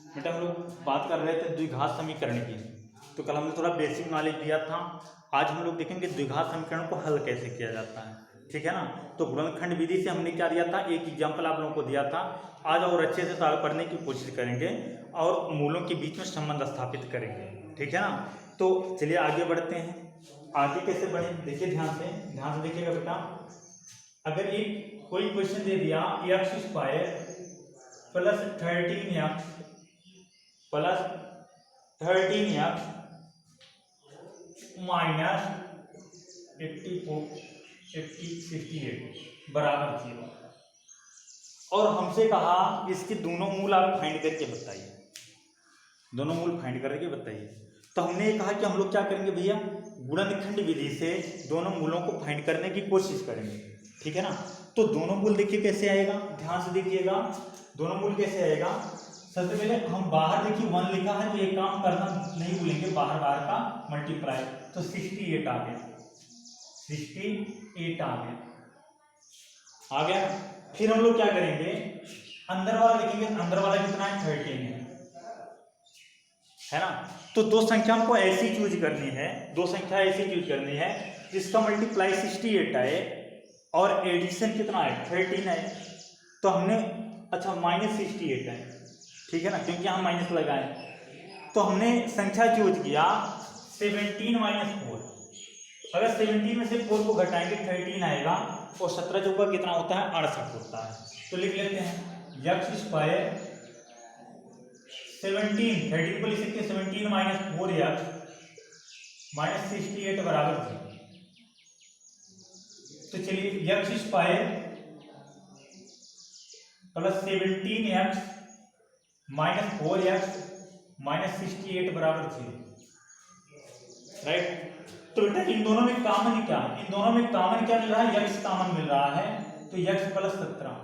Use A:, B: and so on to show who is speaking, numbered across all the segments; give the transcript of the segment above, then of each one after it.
A: बेटा हम लोग बात कर रहे थे द्विघात समीकरण की, तो कल हमने थोड़ा बेसिक नॉलेज दिया था। आज हम लोग देखेंगे द्विघात समीकरण को हल कैसे किया जाता है, ठीक है ना। तो गुणनखंड विधि से हमने क्या दिया था, एक एग्जाम्पल आप लोगों को दिया था। आज और अच्छे से सॉल्व करने की कोशिश करेंगे और मूलों के बीच में संबंध स्थापित करेंगे, ठीक है ना। तो चलिए आगे बढ़ते हैं। आगे कैसे बढ़े देखिए, ध्यान से देखिएगा बेटा। अगर एक कोई क्वेश्चन दे दिया x² plus 13x plus 13x minus 68 बराबर 0, और हमसे कहा इसके दोनों मूल आप फाइंड करके बताइए, दोनों मूल फाइंड करके बताइए। तो हमने कहा कि हम लोग क्या करेंगे भैया, गुणनखंड विधि से दोनों मूलों को फाइंड करने की कोशिश करेंगे, ठीक है ना। तो दोनों मूल देखिए कैसे आएगा, ध्यान से देखिएगा। दोनों मूल कैसे आएगा, सबसे पहले हम बाहर देखिए 1 लिखा है, तो एक काम करना नहीं भूलेंगे, बाहर का मल्टीप्लाई, तो 68 आ गया, 68 आ गया। फिर हम लोग क्या करेंगे, अंदर वाला देखेंगे, अंदर वाला कितना है, 13 है ना। तो दो संख्या हमको ऐसी चूज करनी है, दो संख्या ऐसी चूज करनी है जिसका मल्टीप्लाई 68 आए और एडिशन कितना है, 13 है। तो हमने अच्छा -68 है, ठीक है ना, क्योंकि हम माइनस लगाए। तो हमने संख्या चूज किया 17 - 4। अगर 17 में से 4 को घटाएंगे 13 आएगा, और 17 जो ऊपर कितना होता है, 68 होता है। तो लिख लेते हैं x² 17, 13 को लिख सकते हैं 17 - 4x -68 बराबर 0। तो चलिए x² plus 17x minus 4x -68 बराबर 0, राइट। तो बेटा इन दोनों में कॉमन क्या, इन दोनों में कॉमन क्या मिल रहा है, x कॉमन मिल रहा है, तो x प्लस 17।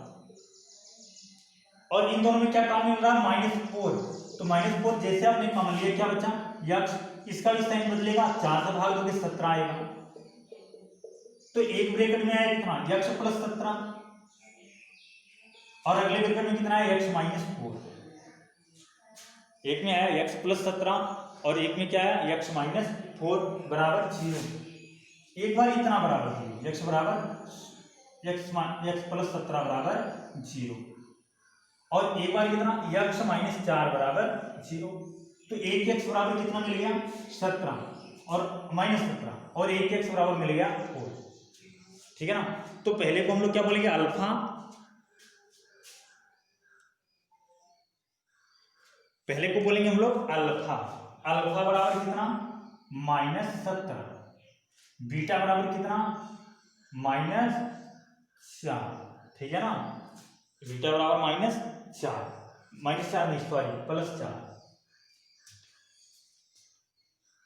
A: और इन दोनों में क्या कॉमन मिल रहा है, -4, तो -4 जैसे आपने कॉमन लिया क्या बचा, x, इसका भी साइन बदलेगा, 4 से भाग दोगे 17 आएगा। तो एक ब्रैकेट में आया कितना, x प्लस 17, और अगले ब्रैकेट में कितना है, x -4। एक में आया x प्लस 17 और एक में क्या है, x -4 बराबर 0। एक बार इतना बराबर 0, x बराबर x प्लस 17 बराबर 0, और एक बार कितना, x -4 बराबर 0। तो एक x बराबर कितना मिल गया, 17 और -17, और एक x बराबर मिल गया 4, ठीक है ना। तो पहले को हम लोग क्या बोलेंगे, अल्फा, पहले को बोलेंगे हम लोग अल्फा। अल्फा बराबर कितना, -17, बीटा बराबर कितना, -4, ठीक है ना। बीटा बराबर -4 नहीं सॉरी +4,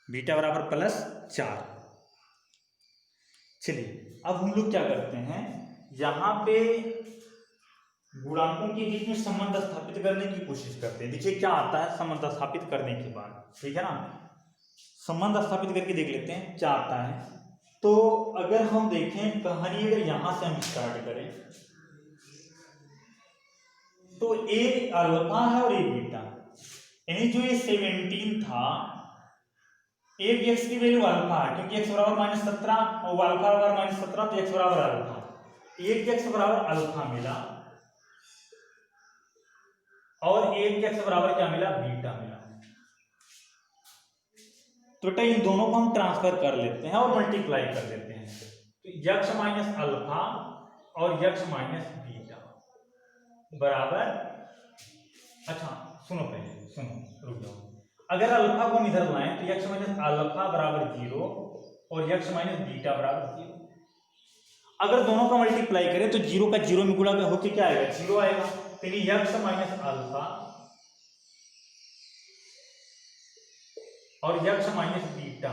A: बीटा बराबर +4। चलिए अब हम लोग क्या करते हैं, यहां पे गुणांकों के बीच में संबंध स्थापित करने की कोशिश करते हैं। देखिए क्या आता है संबंध स्थापित करने के बाद, ठीक है ना। संबंध स्थापित करके देख लेते हैं क्या आता है। तो अगर हम देखें कहानी, अगर यहां से हम स्टार्ट करें, तो ए अल्फा है और ए बीटा, यानी जो ये 17 था, एक x की वैल्यू अल्फा है, क्योंकि x बराबर -17 और अल्फा बराबर -17, तो x बराबर अल्फा, एक x बराबर अल्फा मिला, और एक x बराबर क्या मिला, बीटा मिला। तो बेटा इन दोनों को हम ट्रांसफर कर लेते हैं और मल्टीप्लाई कर लेते हैं, तो x माइनस अल्फा और x माइनस बीटा बराबर, अच्छा सुनो पहले, सुनो रुक जाओ। अगर अल्फा को हम इधर लाएं तो x माइनस अल्फा बराबर 0 और x माइनस बीटा बराबर 0। अगर दोनों का मल्टीप्लाई करें तो 0 का 0 में गुणा होकर क्या आएगा, 0 आएगा। तो x माइनस अल्फा और x माइनस बीटा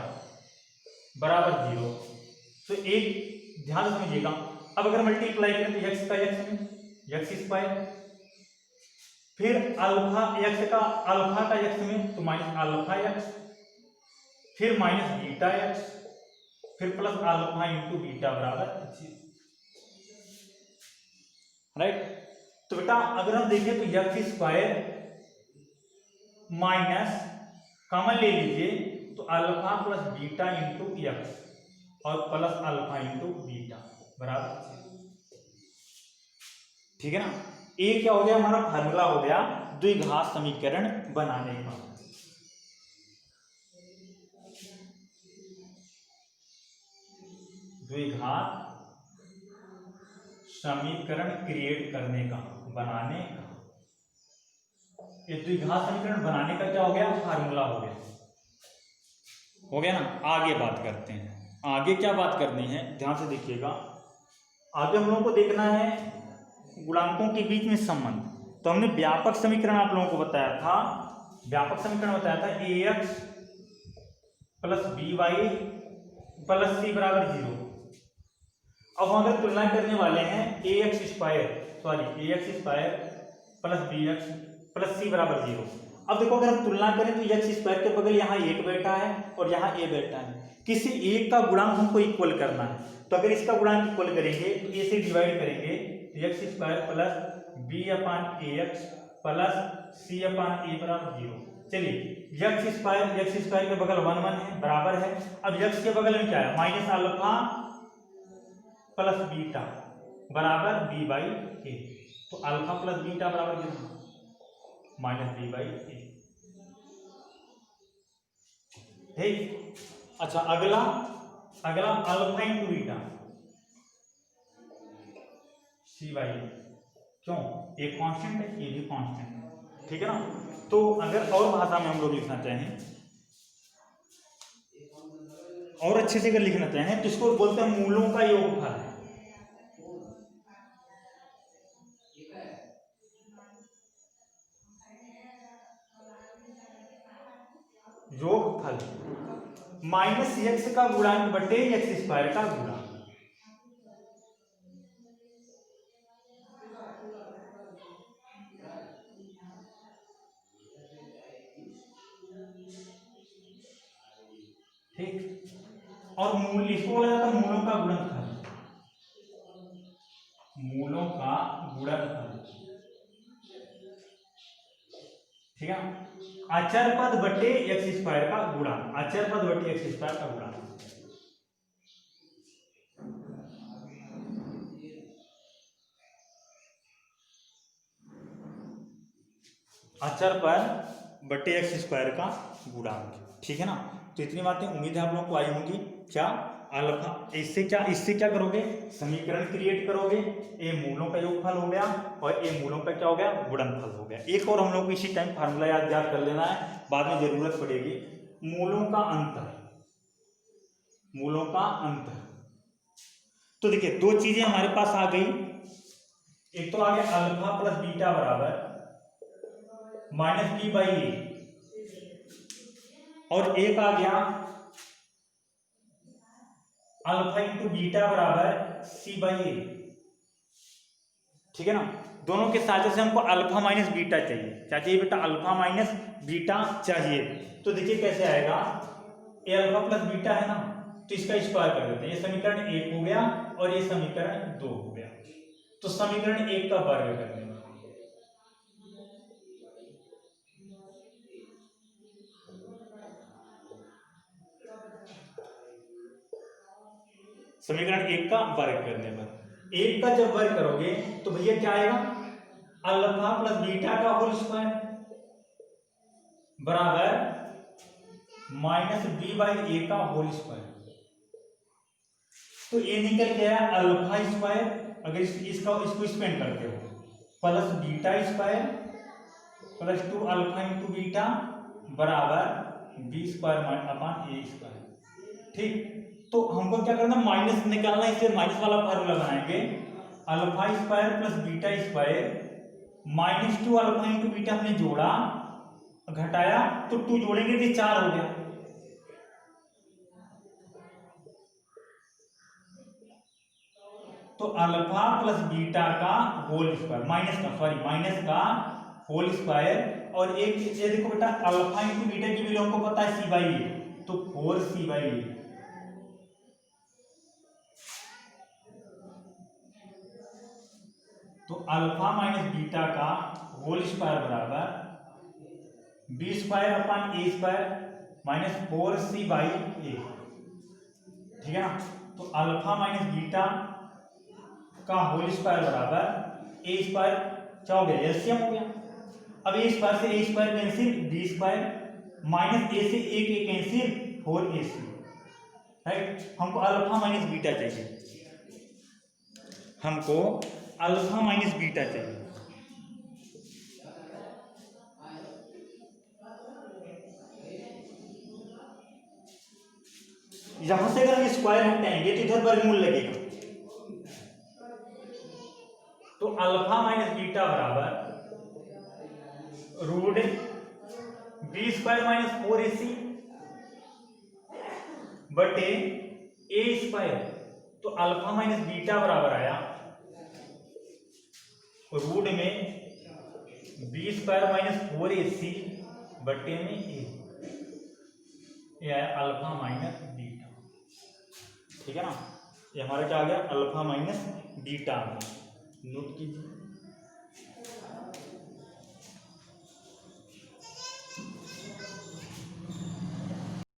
A: बराबर 0। तो एक ध्यान समझिएगा, अब अगर मल्टीप्लाई करें तो x का x में x², फिर अल्फा का x में तो माइनस अल्फा x, फिर माइनस बीटा x, फिर प्लस अल्फा इंटू बीटा बराबर 0। राइट। तो बेटा अगर हम देखें तो एक्स स्क्वायर माइनस कॉमन ले लीजिए तो alpha plus beta into x और प्लस अल्फा इंटू बीटा बराबर, ठीक है ना। ये क्या हो गया, हमारा फार्मूला हो गया द्विघात समीकरण बनाने का। द्विघात समीकरण क्रिएट करने का, बनाने का। ये द्विघात समीकरण बनाने का क्या हो गया, फार्मूला हो गया ना। आगे बात करते हैं, आगे क्या बात करनी है, ध्यान से देखिएगा। आगे हम लोगों को देखना है गुणांकों के बीच में संबंध। तो हमने व्यापक समीकरण आप लोगों को बताया था, व्यापक समीकरण बताया था ax plus by plus c बराबर 0। अब हम अगर तुलना करने वाले हैं ax square plus bx plus c बराबर 0। अब देखो अगर हम तुलना करें तो x स्क्वायर के बगल यहाँ एक बैठा है और यहाँ a बैठा है, किसी एक का गुणांक हमको इक्वल करना है। तो अगर इसका गुणांक इक्वल करेंगे तो a से डिवाइड करेंगे तो x square plus b upon ax plus c upon a बराबर 0। चलिए x स्क्वायर के बगल 1 1 है बराबर है। अब x के बगल में क्या है, माइनस अल्फा प्लस बीटा बराबर b बाई ए। तो अल्फा प्लस बीटा बराबर कितना, माइनस b बाई ए। ठीक, अच्छा अगला alpha into beta c by A. क्यों, एक कांस्टेंट है, ये भी कांस्टेंट है, ठीक है ना। तो अगर और भाषा में हम लोग लिखना चाहें, और अच्छे से अगर लिखना चाहें तो इसको बोलते हैं मूलों का योगफल। योगफल माइनस एक्स का गुणांक बटे एक्स स्क्वायर का गुणांक। ठीक, और मूल इसको बोला जाता है मूलों का गुणनफल, मूलों का गुणनफल, ठीक है। अचर पद बटे एक्स स्क्वायर का गुणांक, अचर पद बटे एक्स स्क्वायर का गुणांक। अचर पद बटे एक्स स्क्वायर का गुणांक, ठीक है ना। तो इतनी बातें उम्मीद है आप लोगों को आई होंगी। क्या अल्फा, इससे क्या करोगे, समीकरण क्रिएट करोगे। ए मूलों का योगफल हो गया और ए मूलों का क्या हो गया, गुणनफल हो गया। एक और हम लोग को इसी टाइम फार्मूला याद कर लेना है, बाद में जरूरत पड़ेगी। मूलों का अंतर, मूलों का अंतर। तो देखिए दो चीजें हमारे पास आ गई, एक तो आ गया अल्फा प्लस बीटा बराबर माइनस बी बाई ए, और एक आ गया अल्फा इंटू बीटा बराबर सी बाई ए, ठीक है ना। दोनों के साथ से हमको अल्फा माइनस बीटा चाहिए। क्या चाहिए बेटा, अल्फा माइनस बीटा चाहिए। तो देखिए कैसे आएगा, ए अल्फा प्लस बीटा है ना, तो इसका स्क्वायर कर देते हैं। ये समीकरण 1 हो गया और ये समीकरण 2 हो गया। तो समीकरण 1 का वर्ग कर देंगे, समीकरण 1 का वर्ग करने पर, 1 का जब वर्ग करोगे तो भैया क्या आएगा, अल्फा प्लस बीटा का होल स्क्वायर बराबर माइनस बी बाई ए का होल स्क्वायर। तो ये निकल गया अल्फा स्क्वायर, अगर इसको स्पेंड करते हो, plus beta square plus 2 alpha into beta बराबर बी स्क्वायर अपान ए स्क्वायर। ठीक, तो हमको क्या करना, माइनस निकालना है, इससे माइनस वाला फार्मूला बनाएंगे। Alpha square plus beta square minus 2 alpha into beta हमने जोड़ा, घटाया तो 2 जोड़ेंगे तो 4 हो गया। तो अल्फा प्लस बीटा का होल स्क्वायर, माइनस का होल स्क्वायर। और एक ये देखो बेटा, अल्फा इंटू बीटा की वैल्यू हमको पता है सी बाई ए, तो 4 सी बाई ए। तो अल्फा माइनस बीटा का होल स्क्वायर बराबर B square upon A square minus 4c by A, ठीक है ना। तो अल्फा माइनस बीटा का होल स्क्वायर बराबर ए स्क्वायर, क्या हो गया, एलसीएम हो गया। अब ए स्क्वायर से A square cancel, B square minus A से ए के कैंसिल 4ac, राइट। हमको अल्फा माइनस बीटा चाहिए, हमको अल्फा माइनस बीटा चाहिए। यहां से अगर हम स्क्वायर हटाएंगे तो इधर वर्गमूल लगेगा, तो अल्फा माइनस बीटा बराबर root B square minus 4ac बटे ए स्क्वायर। तो अल्फा माइनस बीटा बराबर आया रूट में बी स्क्वायर माइनस 4ac बटे में ए, ये आया अल्फा माइनस बीटा, ठीक है ना। ये हमारा क्या आ गया, अल्फा माइनस बीटा आ गया, नोट कीजिए।